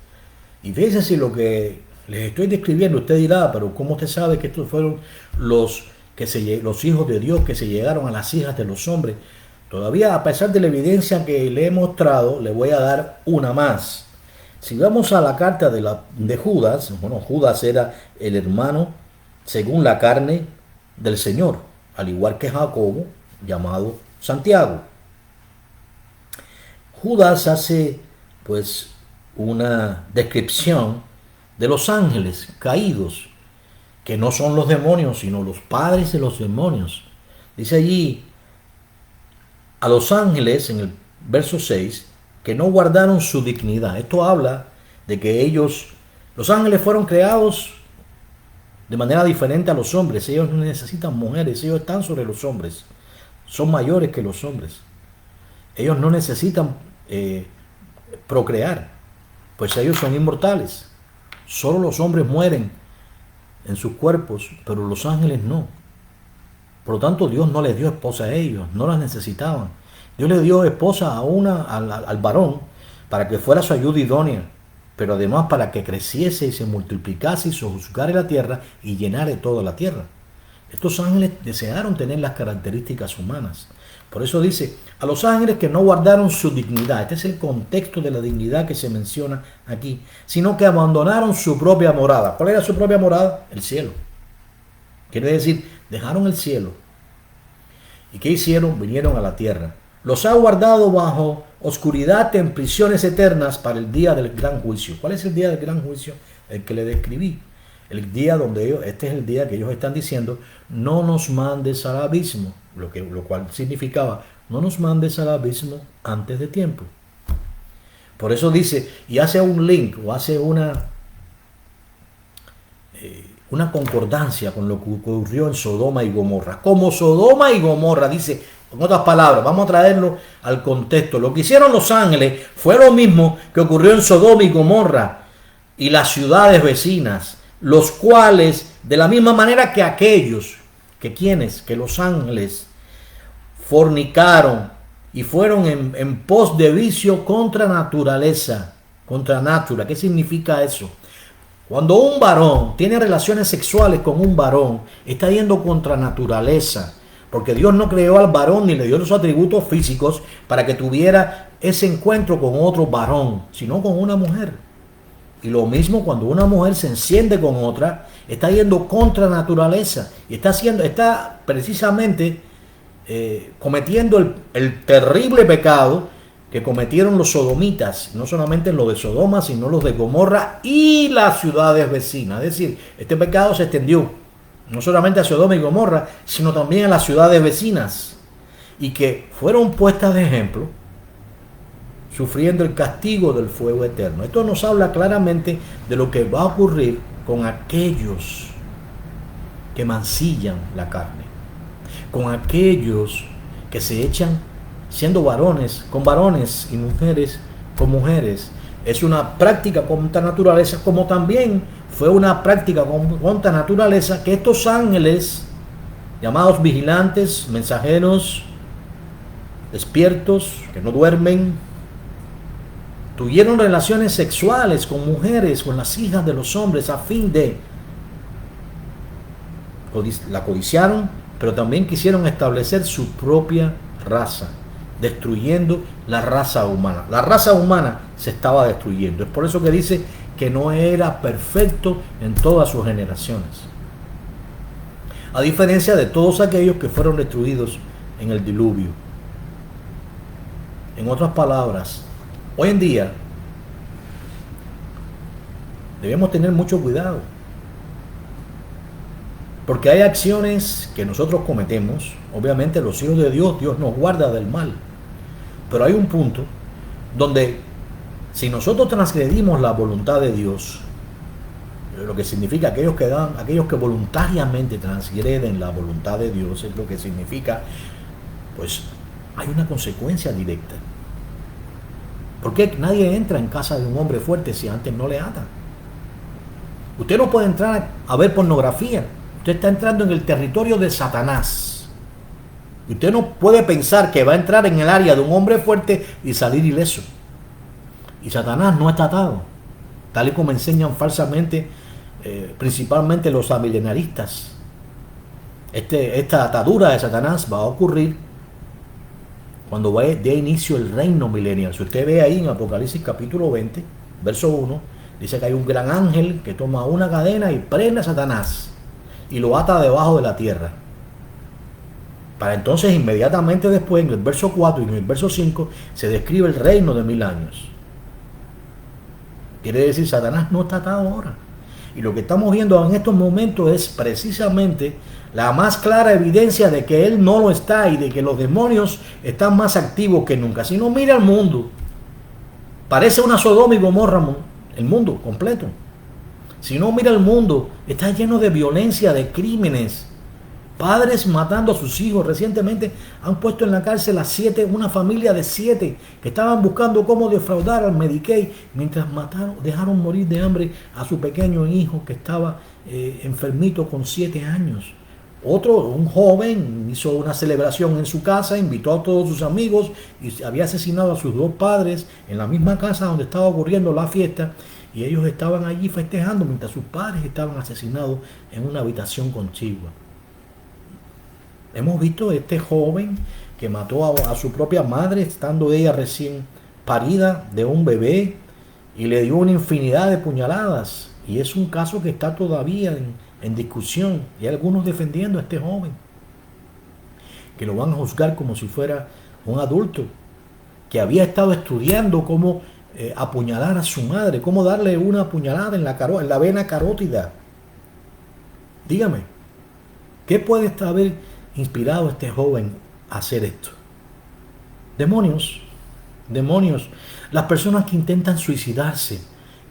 y fíjense si lo que les estoy describiendo, usted dirá, pero ¿cómo usted sabe que estos fueron los hijos de Dios que se llegaron a las hijas de los hombres? Todavía, a pesar de la evidencia que le he mostrado, le voy a dar una más. Si vamos a la carta de Judas, bueno, Judas era el hermano, según la carne, del Señor, al igual que Jacobo, llamado Santiago. Judas hace, pues, una descripción de los ángeles caídos, que no son los demonios, sino los padres de los demonios. Dice allí, a los ángeles, en el verso 6, que no guardaron su dignidad. Esto habla de que ellos, los ángeles fueron creados de manera diferente a los hombres. Ellos no necesitan mujeres, ellos están sobre los hombres. Son mayores que los hombres. Ellos no necesitan procrear, pues ellos son inmortales. Solo los hombres mueren en sus cuerpos, pero los ángeles no. Por lo tanto, Dios no les dio esposa a ellos, no las necesitaban. Dios le dio esposa al varón, para que fuera su ayuda idónea, pero además para que creciese y se multiplicase y sojuzgare la tierra y llenare toda la tierra. Estos ángeles desearon tener las características humanas. Por eso dice, a los ángeles que no guardaron su dignidad, este es el contexto de la dignidad que se menciona aquí, sino que abandonaron su propia morada. ¿Cuál era su propia morada? El cielo. Quiere decir, dejaron el cielo. ¿Y qué hicieron? Vinieron a la tierra. Los ha guardado bajo oscuridad en prisiones eternas para el día del gran juicio. ¿Cuál es el día del gran juicio? El que le describí. El día donde ellos, este es el día que ellos están diciendo, no nos mandes al abismo, lo cual significaba, no nos mandes al abismo antes de tiempo. Por eso dice, y hace un link, o hace una concordancia con lo que ocurrió en Sodoma y Gomorra. Como Sodoma y Gomorra, dice, en otras palabras, vamos a traerlo al contexto. Lo que hicieron los ángeles fue lo mismo que ocurrió en Sodoma y Gomorra y las ciudades vecinas, los cuales, de la misma manera que aquellos, que los ángeles fornicaron y fueron en pos de vicio contra naturaleza, contra natura. ¿Qué significa eso? Cuando un varón tiene relaciones sexuales con un varón, está yendo contra naturaleza, porque Dios no creó al varón ni le dio los atributos físicos para que tuviera ese encuentro con otro varón, sino con una mujer. Y lo mismo cuando una mujer se enciende con otra, está yendo contra naturaleza y está precisamente cometiendo el terrible pecado que cometieron los sodomitas, no solamente los de Sodoma, sino los de Gomorra y las ciudades vecinas. Es decir, este pecado se extendió no solamente a Sodoma y Gomorra, sino también a las ciudades vecinas, y que fueron puestas de ejemplo, sufriendo el castigo del fuego eterno. Esto nos habla claramente de lo que va a ocurrir con aquellos que mancillan la carne, con aquellos que se echan siendo varones, con varones y mujeres con mujeres. Es una práctica contra naturaleza, como también fue una práctica contra naturaleza que estos ángeles, llamados vigilantes, mensajeros, despiertos, que no duermen, tuvieron relaciones sexuales con mujeres, con las hijas de los hombres, a fin de la codiciaron, pero también quisieron establecer su propia raza, destruyendo la raza humana. La raza humana se estaba destruyendo. Es por eso que dice que no era perfecto en todas sus generaciones, a diferencia de todos aquellos que fueron destruidos en el diluvio. En otras palabras, hoy en día debemos tener mucho cuidado, porque hay acciones que nosotros cometemos. Obviamente los hijos de Dios, Dios nos guarda del mal, pero hay un punto donde si nosotros transgredimos la voluntad de Dios, lo que significa aquellos que voluntariamente transgreden la voluntad de Dios, es lo que significa, pues hay una consecuencia directa. Porque nadie entra en casa de un hombre fuerte si antes no le atan. Usted no puede entrar a ver pornografía. Usted está entrando en el territorio de Satanás. Usted no puede pensar que va a entrar en el área de un hombre fuerte y salir ileso. Y Satanás no está atado, tal y como enseñan falsamente, principalmente los amilenaristas. Esta atadura de Satanás va a ocurrir cuando dé inicio el reino milenial. Si usted ve ahí en Apocalipsis capítulo 20, verso 1, dice que hay un gran ángel que toma una cadena y prende a Satanás y lo ata debajo de la tierra. Para entonces, inmediatamente después, en el verso 4 y en el verso 5, se describe el reino de 1000 años. Quiere decir, Satanás no está atado ahora. Y lo que estamos viendo en estos momentos es precisamente la más clara evidencia de que él no lo está y de que los demonios están más activos que nunca. Si no, mira el mundo. Parece una Sodoma y Gomorra, el mundo completo. Si no, mira el mundo. Está lleno de violencia, de crímenes. Padres matando a sus hijos. Recientemente han puesto en la cárcel a una familia de 7 que estaban buscando cómo defraudar al Medicaid, mientras dejaron morir de hambre a su pequeño hijo que estaba enfermito con 7 años. un joven, hizo una celebración en su casa, invitó a todos sus amigos y había asesinado a sus dos padres en la misma casa donde estaba ocurriendo la fiesta, y ellos estaban allí festejando mientras sus padres estaban asesinados en una habitación contigua. Hemos visto a este joven que mató a su propia madre estando ella recién parida de un bebé y le dio una infinidad de puñaladas. Y es un caso que está todavía en discusión. Y hay algunos defendiendo a este joven, que lo van a juzgar como si fuera un adulto, que había estado estudiando cómo apuñalar a su madre, cómo darle una puñalada en la vena carótida. Dígame, ¿qué puede haber inspirado a este joven a hacer esto? Demonios, demonios. Las personas que intentan suicidarse,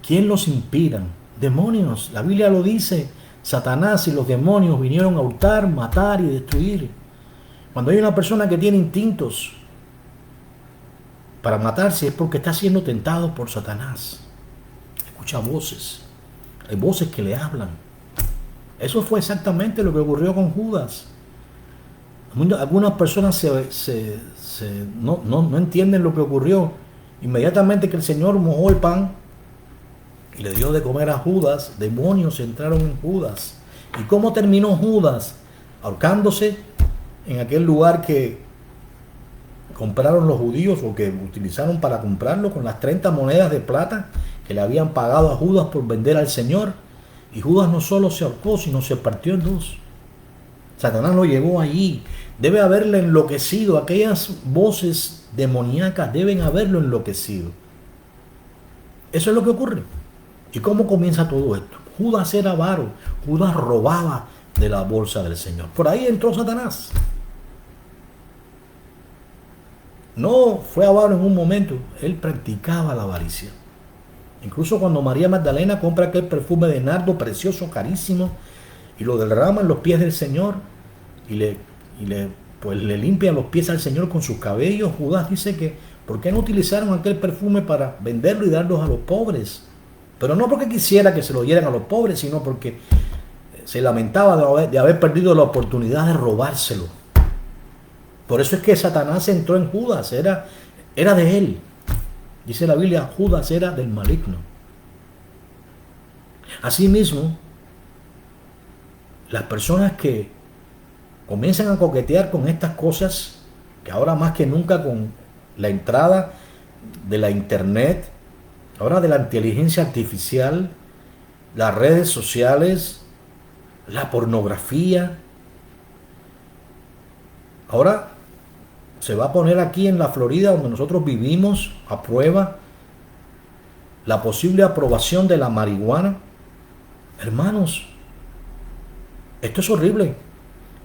¿quién los inspira? Demonios. La Biblia lo dice. Satanás y los demonios vinieron a hurtar, matar y destruir. Cuando hay una persona que tiene instintos para matarse, es porque está siendo tentado por Satanás. Escucha voces. Hay voces que le hablan. Eso fue exactamente lo que ocurrió con Judas. Algunas personas no entienden lo que ocurrió. Inmediatamente que el Señor mojó el pan y le dio de comer a Judas, demonios entraron en Judas. ¿Y cómo terminó Judas? Ahorcándose en aquel lugar que compraron los judíos, o que utilizaron para comprarlo, con las 30 monedas de plata que le habían pagado a Judas por vender al Señor. Y Judas no solo se ahorcó, sino se partió en dos. Satanás lo llevó allí. Debe haberle enloquecido. Aquellas voces demoníacas deben haberlo enloquecido. Eso es lo que ocurre. ¿Y cómo comienza todo esto? Judas era avaro. Judas robaba de la bolsa del Señor. Por ahí entró Satanás. No fue avaro en un momento. Él practicaba la avaricia. Incluso cuando María Magdalena compra aquel perfume de nardo precioso, carísimo, y lo derrama en los pies del Señor, y le limpian los pies al Señor con sus cabellos, Judas dice que ¿por qué no utilizaron aquel perfume para venderlo y darlos a los pobres? Pero no porque quisiera que se lo dieran a los pobres, sino porque se lamentaba de haber perdido la oportunidad de robárselo. Por eso es que Satanás entró en Judas, era de él. Dice la Biblia, Judas era del maligno. Asimismo, las personas que comienzan a coquetear con estas cosas, que ahora más que nunca con la entrada de la internet, ahora de la inteligencia artificial, las redes sociales, la pornografía, ahora se va a poner aquí en la Florida, donde nosotros vivimos, a prueba la posible aprobación de la marihuana. Hermanos, esto es horrible.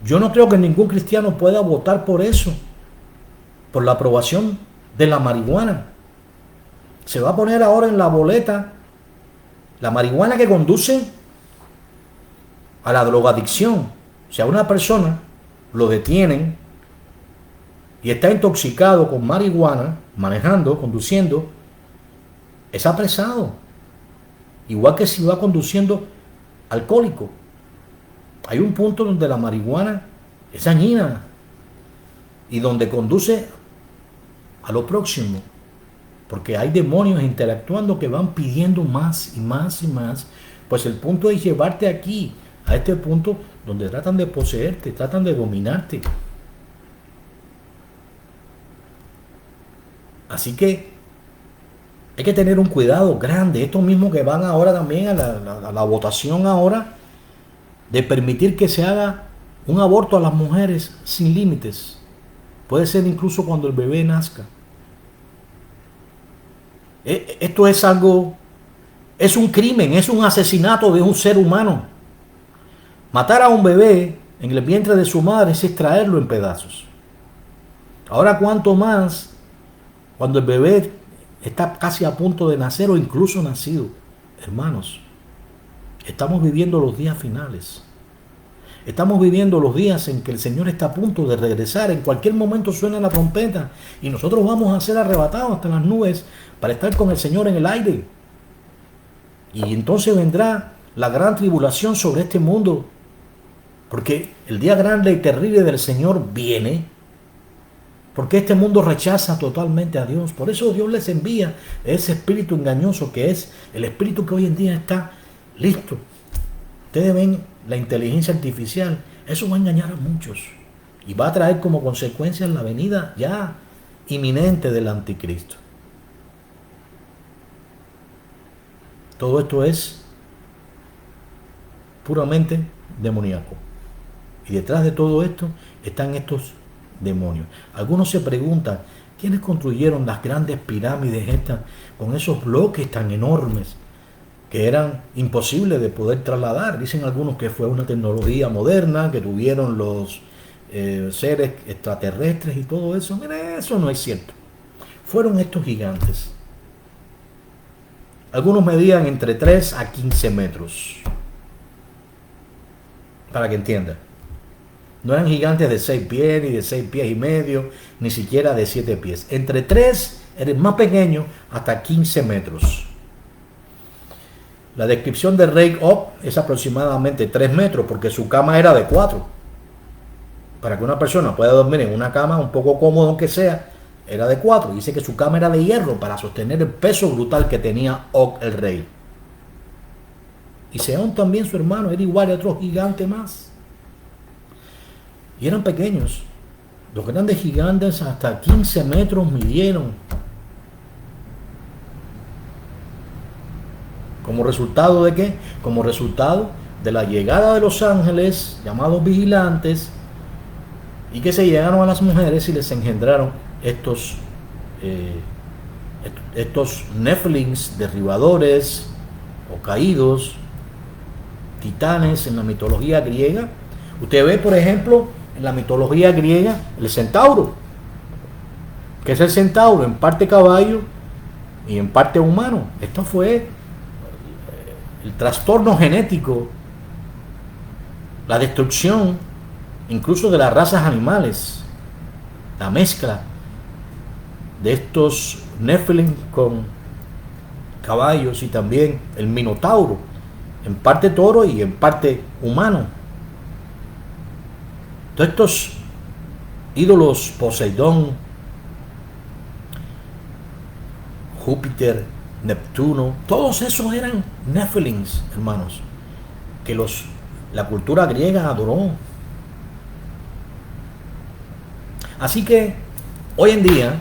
Yo no creo que ningún cristiano pueda votar por eso, por la aprobación de la marihuana. Se va a poner ahora en la boleta la marihuana que conduce a la drogadicción. O sea, una persona lo detienen y está intoxicado con marihuana, manejando, conduciendo, es apresado. Igual que si va conduciendo alcohólico. Hay un punto donde la marihuana es dañina y donde conduce a lo próximo, porque hay demonios interactuando que van pidiendo más y más y más. Pues el punto es llevarte aquí, a este punto donde tratan de poseerte, tratan de dominarte. Así que hay que tener un cuidado grande. Estos mismos que van ahora también a la votación ahora, de permitir que se haga un aborto a las mujeres sin límites. Puede ser incluso cuando el bebé nazca. Esto es algo, es un crimen, es un asesinato de un ser humano. Matar a un bebé en el vientre de su madre es extraerlo en pedazos. Ahora, cuánto más cuando el bebé está casi a punto de nacer o incluso nacido. Hermanos, estamos viviendo los días finales. Estamos viviendo los días en que el Señor está a punto de regresar. En cualquier momento suena la trompeta y nosotros vamos a ser arrebatados hasta las nubes para estar con el Señor en el aire. Y entonces vendrá la gran tribulación sobre este mundo. Porque el día grande y terrible del Señor viene, porque este mundo rechaza totalmente a Dios. Por eso Dios les envía ese espíritu engañoso que es el espíritu que hoy en día está listo. Ustedes ven la inteligencia artificial, eso va a engañar a muchos y va a traer como consecuencia la venida ya inminente del anticristo. Todo esto es puramente demoníaco. Y detrás de todo esto están estos demonios. Algunos se preguntan, ¿quiénes construyeron las grandes pirámides estas con esos bloques tan enormes que eran imposibles de poder trasladar? Dicen algunos que fue una tecnología moderna que tuvieron los seres extraterrestres y todo eso. Mire, eso no es cierto. Fueron estos gigantes. Algunos medían entre 3 a 15 metros. Para que entiendan. No eran gigantes de 6 pies, ni de 6 pies y medio, ni siquiera de 7 pies. Entre 3, el más pequeño, hasta 15 metros. La descripción de Ray Op es aproximadamente 3 metros, porque su cama era de 4. Para que una persona pueda dormir en una cama un poco cómoda, aunque sea, era de 4. Dice que su cama era de hierro para sostener el peso brutal que tenía Og el rey. Y Seón también, su hermano, era igual a otro gigante más. Y eran pequeños. Los grandes gigantes hasta 15 metros midieron. ¿Como resultado de qué? Como resultado de la llegada de los ángeles, llamados vigilantes, y que se llegaron a las mujeres y les engendraron estos Nephilims, derribadores o caídos, titanes en la mitología griega. Usted ve, por ejemplo, en la mitología griega, el centauro. ¿Qué es el centauro? En parte caballo y en parte humano. Esto fue el trastorno genético, la destrucción incluso de las razas animales, la mezcla de estos Nephilim con caballos y también el minotauro, en parte toro y en parte humano. Todos estos ídolos, Poseidón, Júpiter, Neptuno, todos esos eran Nephilims, hermanos, que la cultura griega adoró. Así que hoy en día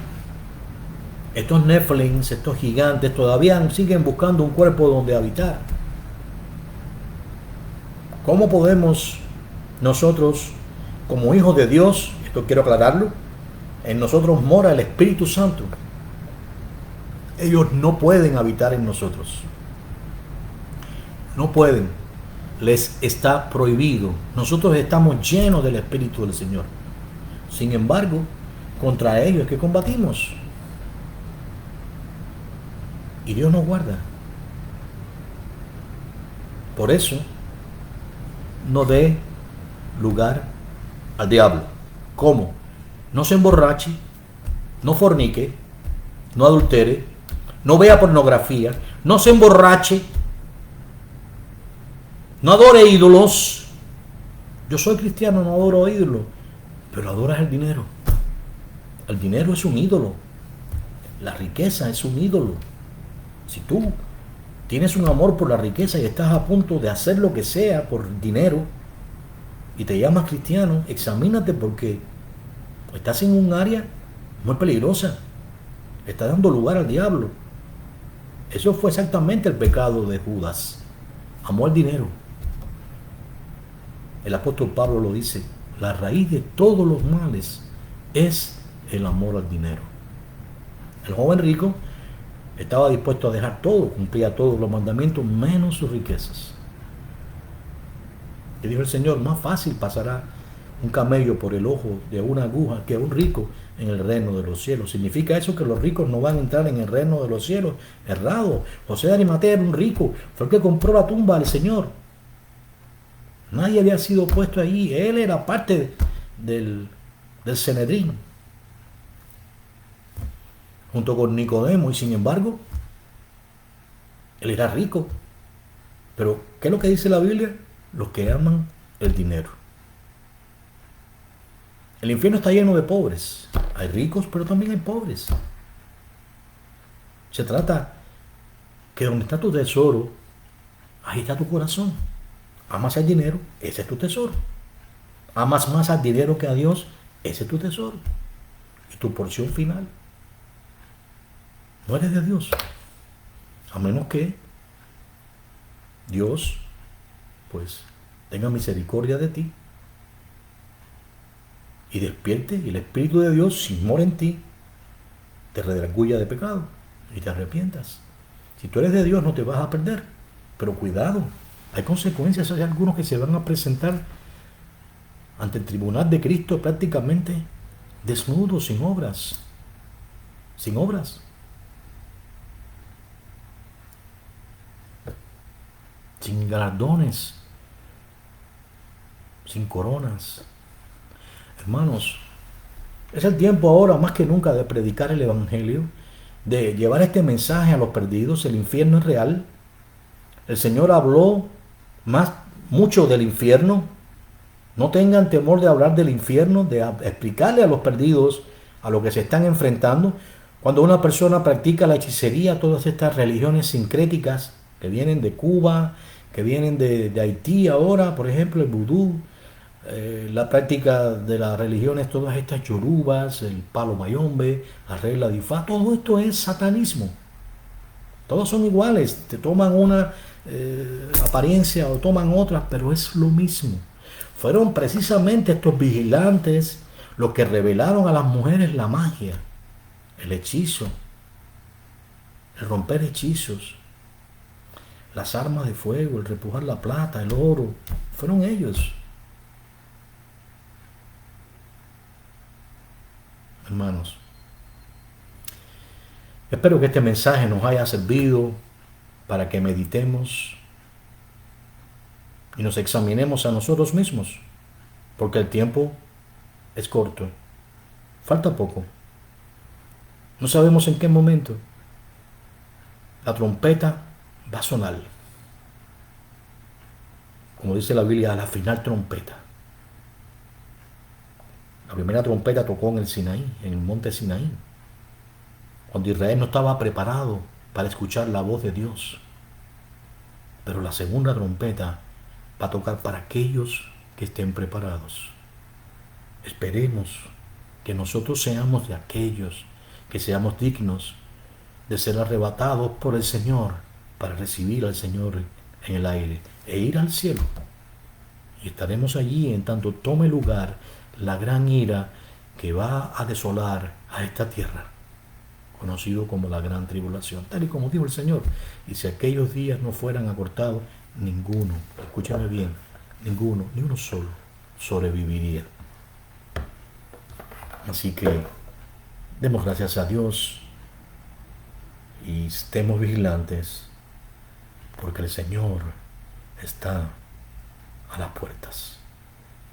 estos Nephilims, estos gigantes, todavía siguen buscando un cuerpo donde habitar. ¿Cómo podemos nosotros, como hijos de Dios, esto quiero aclararlo, en nosotros mora el Espíritu Santo? Ellos no pueden habitar en nosotros. No pueden. Les está prohibido. Nosotros estamos llenos del Espíritu del Señor. Sin embargo, contra ellos es que combatimos. Y Dios nos guarda. Por eso, no dé lugar al diablo. ¿Cómo? No se emborrache, no fornique, no adultere, no vea pornografía, no se emborrache, no adore ídolos. Yo soy cristiano, no adoro ídolos, pero adoras el dinero. El dinero es un ídolo. La riqueza es un ídolo. Si tú tienes un amor por la riqueza y estás a punto de hacer lo que sea por dinero y te llamas cristiano, examínate, porque estás en un área muy peligrosa. Estás dando lugar al diablo. Eso fue exactamente el pecado de Judas. Amó el dinero. El apóstol Pablo lo dice: la raíz de todos los males es el amor al dinero. El joven rico estaba dispuesto a dejar todo, cumplía todos los mandamientos menos sus riquezas. Y dijo el Señor: más fácil pasará un camello por el ojo de una aguja que un rico en el reino de los cielos. ¿Significa eso que los ricos no van a entrar en el reino de los cielos? Errado. José de Arimatea era un rico, fue el que compró la tumba del Señor. Nadie había sido puesto allí, él era parte del Sanedrín, junto con Nicodemo, y sin embargo, él era rico. Pero, ¿qué es lo que dice la Biblia? Los que aman el dinero. El infierno está lleno de pobres. Hay ricos, pero también hay pobres. Se trata que donde está tu tesoro, ahí está tu corazón. Amas el dinero, ese es tu tesoro. Amas más al dinero que a Dios, ese es tu tesoro. Y tu porción final. No eres de Dios. A menos que Dios, pues, tenga misericordia de ti y despierte, y el Espíritu de Dios, si mora en ti, te redarguya de pecado y te arrepientas. Si tú eres de Dios, no te vas a perder. Pero cuidado, hay consecuencias. Hay algunos que se van a presentar ante el tribunal de Cristo prácticamente desnudos, sin obras. Sin obras. Sin galardones. Sin coronas. Hermanos, es el tiempo ahora más que nunca de predicar el Evangelio, de llevar este mensaje a los perdidos. El infierno es real. El Señor habló mucho del infierno. No tengan temor de hablar del infierno, de explicarle a los perdidos a lo que se están enfrentando. Cuando una persona practica la hechicería, todas estas religiones sincréticas que vienen de Cuba, que vienen de Haití ahora, por ejemplo, el vudú, la práctica de las religiones, todas estas yorubas, el palo mayombe, la regla de Ifá, todo esto es satanismo. Todos son iguales, te toman una apariencia o toman otras, pero es lo mismo. Fueron precisamente estos vigilantes los que revelaron a las mujeres la magia, el hechizo, el romper hechizos, las armas de fuego, el repujar la plata, el oro. Fueron ellos. Hermanos, espero que este mensaje nos haya servido para que meditemos y nos examinemos a nosotros mismos, porque el tiempo es corto, falta poco. No sabemos en qué momento la trompeta va a sonar. Como dice la Biblia, la final trompeta. La primera trompeta tocó en el Sinaí, en el monte Sinaí, cuando Israel no estaba preparado para escuchar la voz de Dios. Pero la segunda trompeta va a tocar para aquellos que estén preparados. Esperemos que nosotros seamos de aquellos que seamos dignos de ser arrebatados por el Señor para recibir al Señor en el aire e ir al cielo. Y estaremos allí en tanto tome lugar la gran ira que va a desolar a esta tierra, conocido como la gran tribulación, tal y como dijo el Señor. Y si aquellos días no fueran acortados, ninguno, escúchame bien, ninguno, ni uno solo, sobreviviría. Así que demos gracias a Dios y estemos vigilantes, porque el Señor está a las puertas.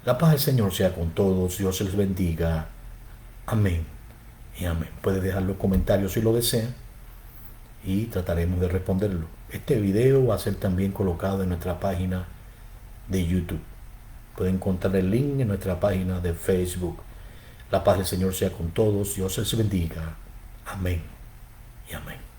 La paz del Señor sea con todos. Dios les bendiga. Amén y amén. Puede dejar los comentarios si lo desea y trataremos de responderlo. Este video va a ser también colocado en nuestra página de YouTube. Pueden encontrar el link en nuestra página de Facebook. La paz del Señor sea con todos. Dios les bendiga. Amén y amén.